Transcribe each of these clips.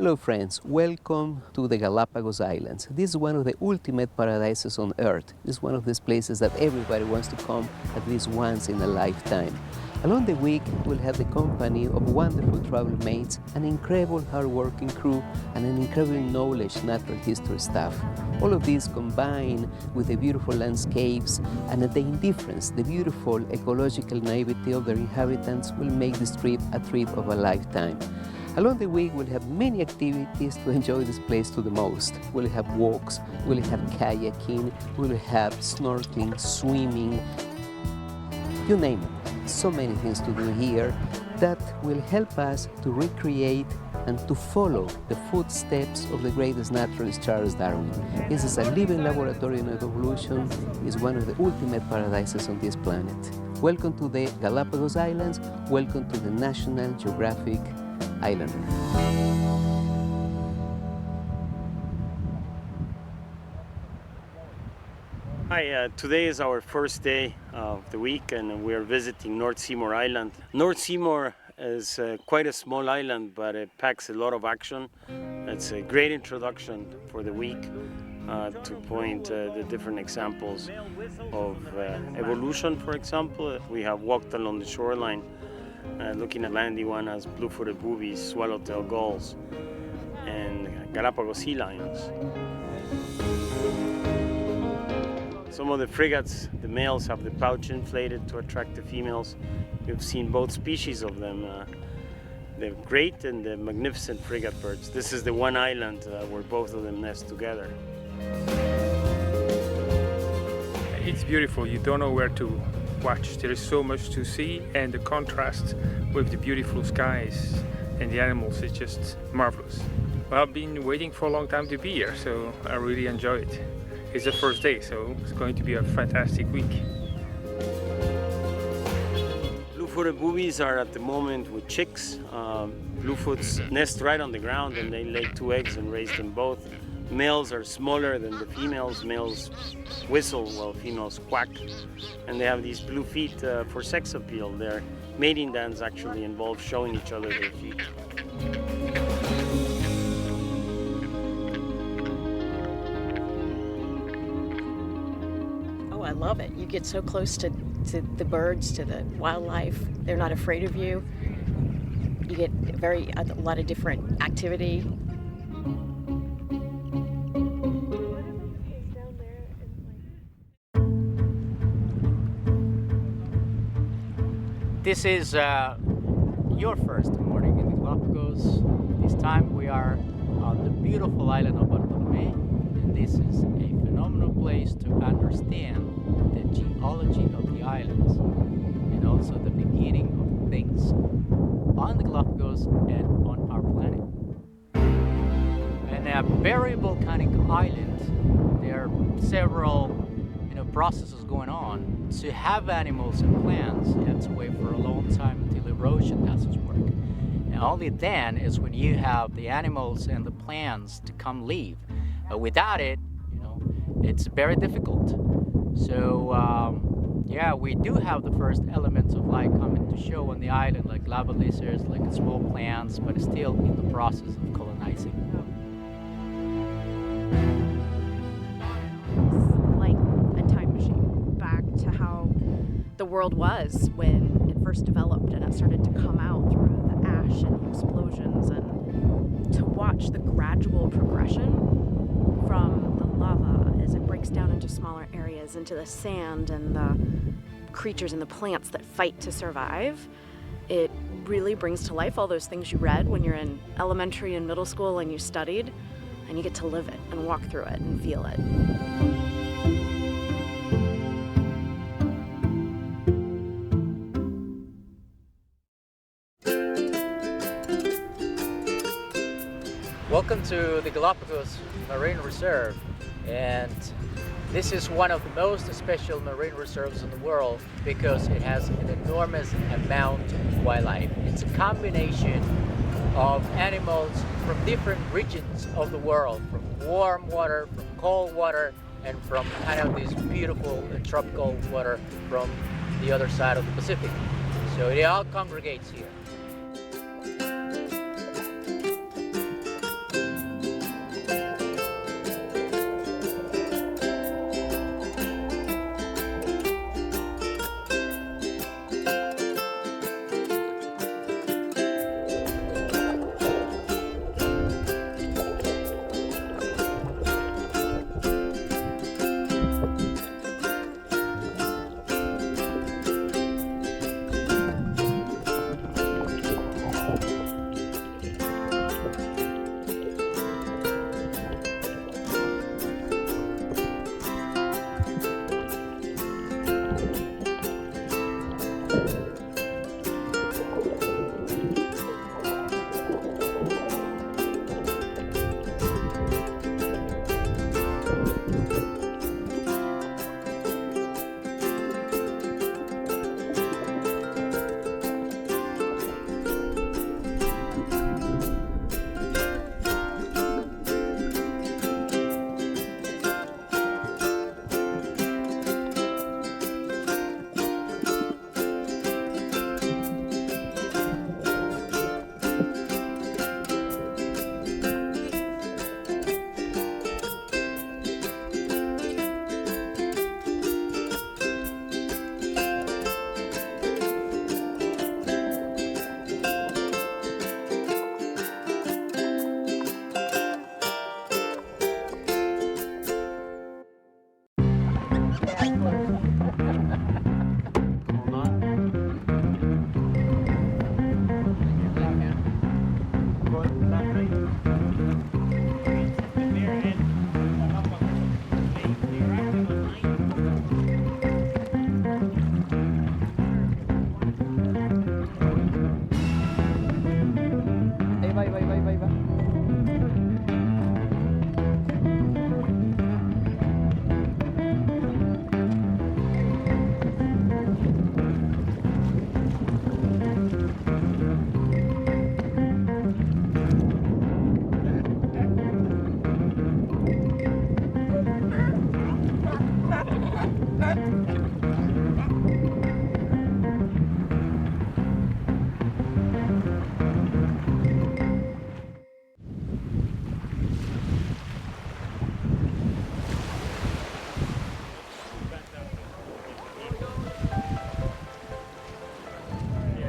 Hello friends, welcome to the Galapagos Islands. This is one of the ultimate paradises on Earth. This is one of these places that everybody wants to come at least once in a lifetime. Along the week, we'll have the company of wonderful travel mates, an incredible hard-working crew, and an incredible knowledge natural history staff. All of these combined with the beautiful landscapes and the indifference, the beautiful ecological naivety of their inhabitants will make this trip a trip of a lifetime. Along the week, we'll have many activities to enjoy this place to the most. We'll have walks, we'll have kayaking, we'll have snorkeling, swimming, you name it. So many things to do here that will help us to recreate and to follow the footsteps of the greatest naturalist, Charles Darwin. This is a living laboratory of evolution. It's one of the ultimate paradises on this planet. Welcome to the Galapagos Islands. Welcome to the National Geographic Islander. Hi, today is our first day of the week and we're visiting North Seymour Island. North Seymour is quite a small island, but it packs a lot of action. It's a great introduction for the week to point the different examples of evolution. For example, we have walked along the shoreline looking at land iguanas, blue-footed boobies, swallowtail gulls, and Galapagos sea lions. Some of the frigates, the males have the pouch inflated to attract the females. We've seen both species of them, the great and the magnificent frigate birds. This is the one island where both of them nest together. It's beautiful. You don't know where to watch. There is so much to see, and the contrast with the beautiful skies and the animals is just marvelous. Well, I've been waiting for a long time to be here, so I really enjoy it. It's the first day, so it's going to be a fantastic week. Blue-footed boobies are at the moment with chicks. Bluefoots nest right on the ground and they lay 2 eggs and raise them both. Males are smaller than the females. Males whistle while females quack. And they have these blue feet for sex appeal. Their mating dance actually involves showing each other their feet. I love it. You get so close to the birds, to the wildlife. They're not afraid of you. You get a lot of different activity. This is your first morning in the Galapagos. This time we are on the beautiful island of Bartolomé, and this is a phenomenal place to understand the geology of the islands and also the beginning of things on the Galapagos and on our planet. And a very volcanic island, there are several processes going on. To have animals and plants, you have to wait for a long time until erosion does its work. And only then is when you have the animals and the plants to come live. But without it, it's very difficult. So yeah, we do have the first elements of life coming to show on the island, like lava lizards, like small plants, but it's still in the process of colonizing. Like a time machine back to how the world was when it first developed and it started to come out through the ash and the explosions, and to watch the gradual progression from the lava as it breaks down into smaller areas, into the sand and the creatures and the plants that fight to survive. It really brings to life all those things you read when you're in elementary and middle school and you studied, and you get to live it and walk through it and feel it. Welcome to the Galapagos Marine Reserve, and this is one of the most special marine reserves in the world because it has an enormous amount of wildlife. It's a combination of animals from different regions of the world, from warm water, from cold water, and from kind of this beautiful tropical water from the other side of the Pacific. So it all congregates here.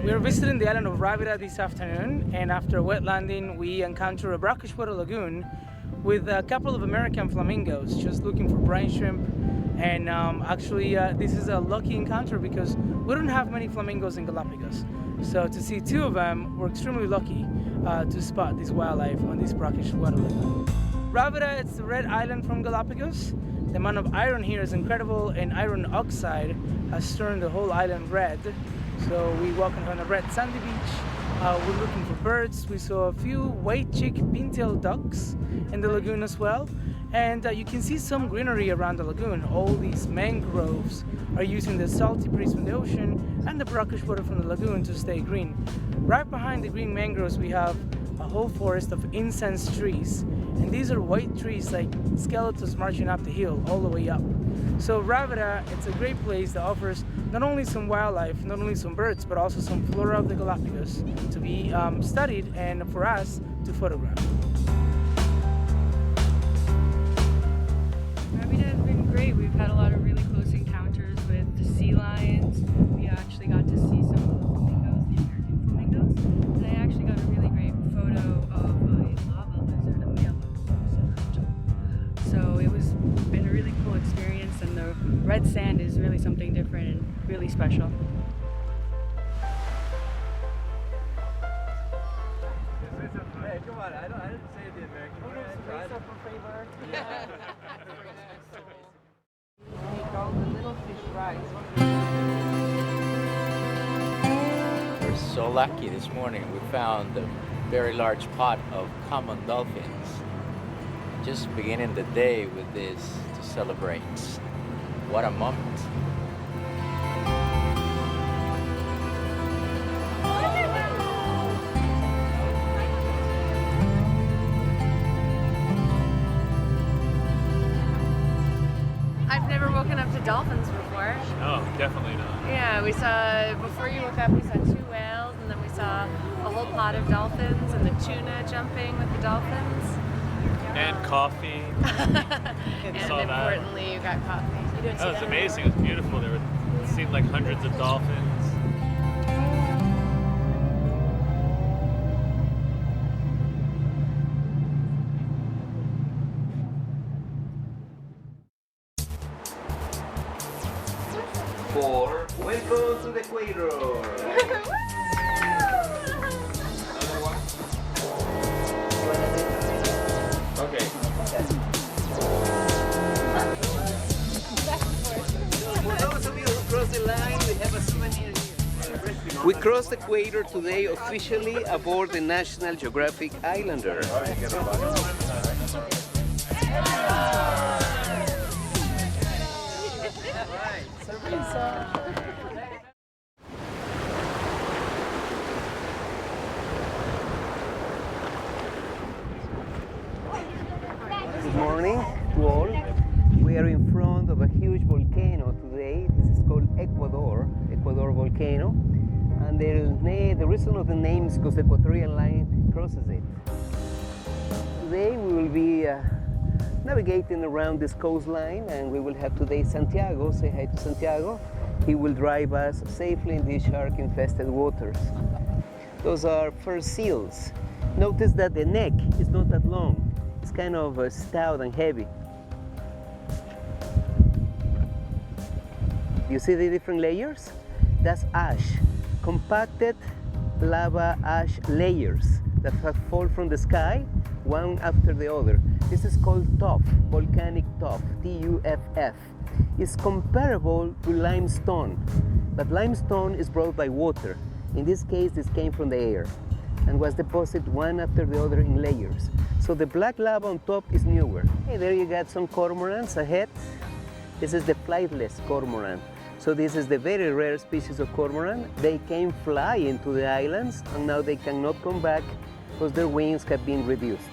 We are visiting the island of Ravira this afternoon, and after a wet landing we encounter a brackish water lagoon with a couple of American flamingos just looking for brine shrimp. And actually this is a lucky encounter because we don't have many flamingos in Galapagos. So to see two of them, we're extremely lucky to spot this wildlife on this brackish water lagoon. Ravira, it's the red island from Galapagos. The amount of iron here is incredible, and iron oxide has turned the whole island red. So we walk on a red sandy beach. We're looking for birds. We saw a few white-cheeked pintail ducks in the lagoon as well. And you can see some greenery around the lagoon. All these mangroves are using the salty breeze from the ocean and the brackish water from the lagoon to stay green. Right behind the green mangroves we have a whole forest of incense trees. And these are white trees like skeletons marching up the hill all the way up. So Ravira, it's a great place that offers not only some wildlife, not only some birds, but also some flora of the Galapagos to be studied and for us to photograph. Ravira has been great. We've had a lot of really close encounters with the sea lions. We actually got to see some of the flamingos, the American flamingos. And I actually got a really great photo of a lava lizard, a male lizard. So it was been a really cool experience, and the red sand is really something different and really special. Hey, come on, I didn't say the American one. I tried. Make all the little fish rise. We're so lucky this morning. We found a very large pot of common dolphins. Just beginning the day with this to celebrate. What a moment. I've never woken up to dolphins before. Oh, definitely not. Yeah, we saw, before you woke up, we saw 2 whales, and then we saw a whole pod of dolphins and the tuna jumping with the dolphins. And coffee. And Saw that. importantly, you got coffee. You didn't see That was that? amazing. It was beautiful. It seemed like hundreds of dolphins. For welcome to the equator. Okay. For those of you who cross the line, we have a souvenir here. We crossed the equator today officially aboard the National Geographic Islander. Good morning to all. We are in front of a huge volcano today. This is called Ecuador volcano. And the reason of the name is because the equatorial line crosses it. Today we will be navigating around this coastline, and we will have today Santiago. Say hi to Santiago. He will drive us safely in these shark-infested waters. Those are fur seals. Notice that the neck is not that long. It's kind of stout and heavy. You see the different layers? That's ash, compacted lava ash layers that have fall from the sky, one after the other. This is called tuff, volcanic tuff, T-U-F-F. It's comparable to limestone, but limestone is brought by water. In this case, this came from the air and was deposited one after the other in layers. So the black lava on top is newer. Hey, there you got some cormorants ahead. This is the flightless cormorant. So this is the very rare species of cormorant. They can fly into the islands, and now they cannot come back because their wings have been reduced.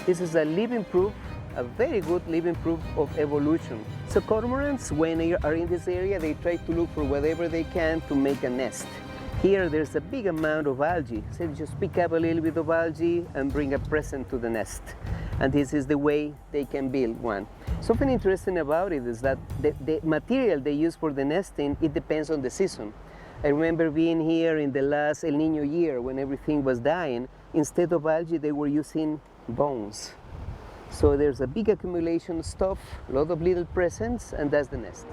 This is a living proof, a very good living proof of evolution. So cormorants, when they are in this area, they try to look for whatever they can to make a nest. Here there's a big amount of algae, so you just pick up a little bit of algae and bring a present to the nest. And this is the way they can build one. Something interesting about it is that the material they use for the nesting, it depends on the season. I remember being here in the last El Nino year when everything was dying. Instead of algae, they were using bones. So there's a big accumulation of stuff, a lot of little presents, and that's the nest.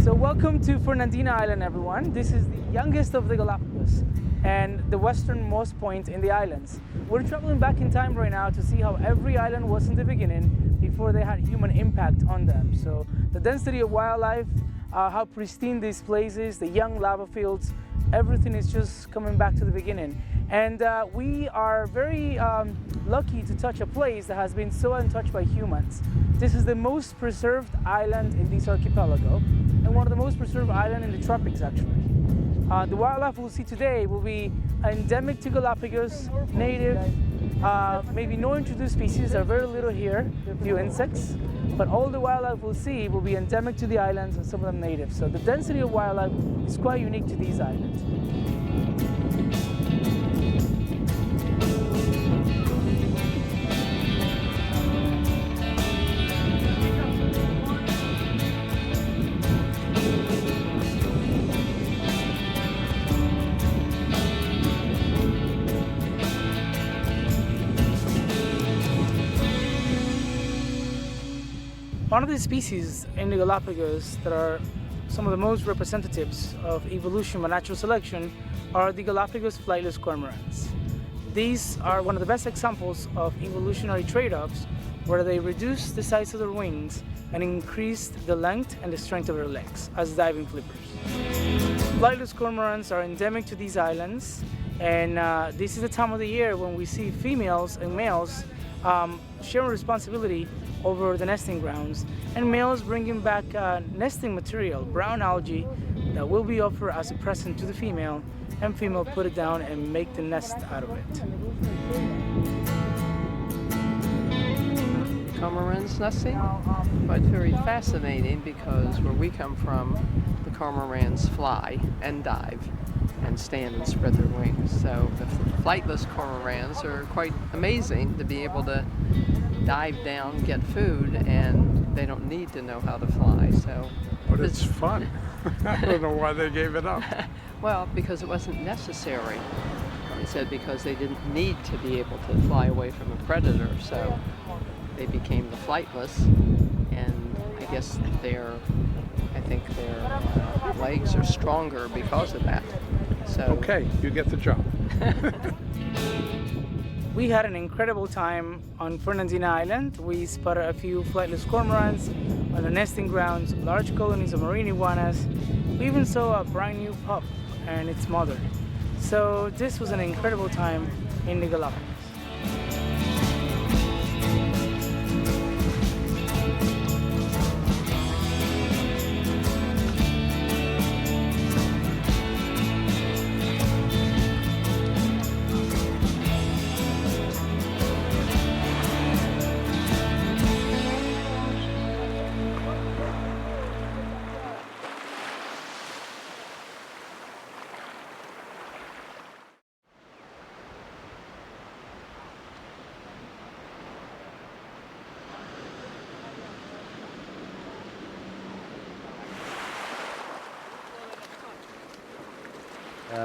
So welcome to Fernandina Island, everyone. This is the youngest of the Galapagos and the westernmost point in the islands. We're traveling back in time right now to see how every island was in the beginning before they had human impact on them. So the density of wildlife, how pristine this place is, the young lava fields, everything is just coming back to the beginning. And we are very lucky to touch a place that has been so untouched by humans. This is the most preserved island in this archipelago and one of the most preserved islands in the tropics, actually. The wildlife we'll see today will be endemic to Galapagos, native, maybe no introduced species. There are very little here, a few insects, but all the wildlife we'll see will be endemic to the islands and some of them native. So the density of wildlife is quite unique to these islands. One of the species in the Galapagos that are some of the most representatives of evolution by natural selection are the Galapagos flightless cormorants. These are one of the best examples of evolutionary trade-offs where they reduce the size of their wings and increase the length and the strength of their legs as diving flippers. Flightless cormorants are endemic to these islands, and this is the time of the year when we see females and males sharing responsibility over the nesting grounds, and males bringing back nesting material, brown algae, that will be offered as a present to the female, and female put it down and make the nest out of it. Cormorants nesting, but it's very fascinating because where we come from, the cormorants fly and dive and stand and spread their wings. So the flightless cormorants are quite amazing to be able to dive down, get food, and they don't need to know how to fly. So, But it's fun. I don't know why they gave it up. well, because it wasn't necessary. They said because they didn't need to be able to fly away from a predator, so they became the flightless, and I guess I think their legs are stronger because of that. So Okay, you get the job. We had an incredible time on Fernandina Island. We spotted a few flightless cormorants on the nesting grounds, large colonies of marine iguanas. We even saw a brand new pup and its mother. So this was an incredible time in the Galapagos.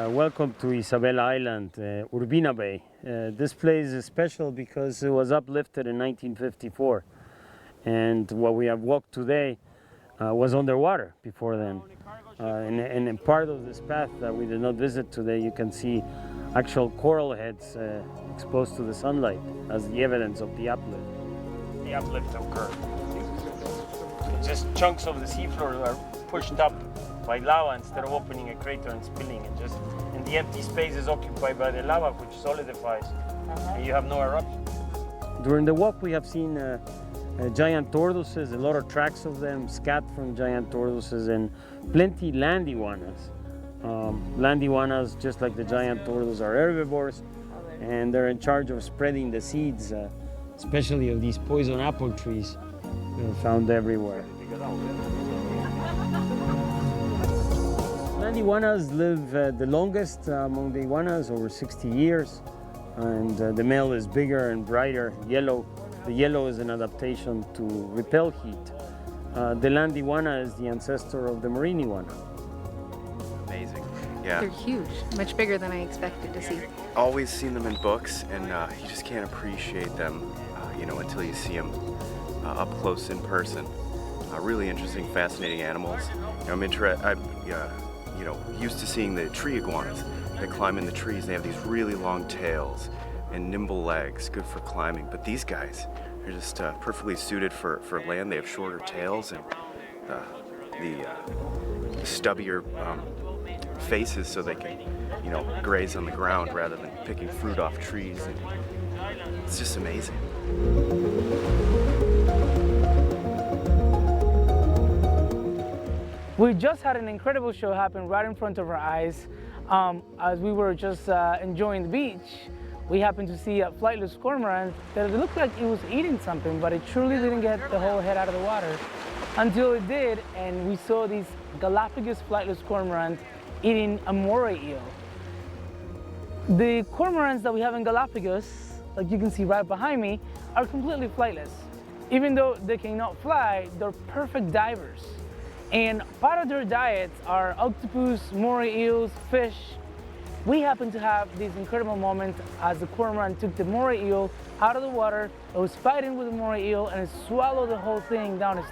Welcome to Isabela Island, Urbina Bay. This place is special because it was uplifted in 1954, and what we have walked today was underwater before then. And in part of this path that we did not visit today, you can see actual coral heads exposed to the sunlight as the evidence of the uplift. The uplift occurred. Just chunks of the seafloor are pushed up by lava instead of opening a crater and spilling it. Just in the empty space is occupied by the lava, which solidifies, and you have no eruption. During the walk, we have seen giant tortoises, a lot of tracks of them, scat from giant tortoises, and plenty land iguanas. Land iguanas, just like the giant tortoise, are herbivores, and they're in charge of spreading the seeds, especially of these poison apple trees found everywhere. Land iguanas live the longest among the iguanas, over 60 years, and the male is bigger and brighter, yellow. The yellow is an adaptation to repel heat. The land iguana is the ancestor of the marine iguana. Amazing, yeah. They're huge, much bigger than I expected to see. Always seen them in books, and you just can't appreciate them, until you see them up close in person. Really interesting, fascinating animals. I'm used to seeing the tree iguanas. They climb in the trees. They have these really long tails and nimble legs, good for climbing. But these guys are just perfectly suited for land. They have shorter tails and the stubbier faces, so they can, graze on the ground rather than picking fruit off trees. And it's just amazing. We just had an incredible show happen right in front of our eyes. As we were just enjoying the beach, we happened to see a flightless cormorant that it looked like it was eating something, but it truly didn't get the whole head out of the water until it did, and we saw these Galapagos flightless cormorant eating a moray eel. The cormorants that we have in Galapagos, like you can see right behind me, are completely flightless. Even though they cannot fly, they're perfect divers. And part of their diets are octopus, moray eels, fish. We happened to have this incredible moment as the cormorant took the moray eel out of the water. It was fighting with the moray eel and it swallowed the whole thing down its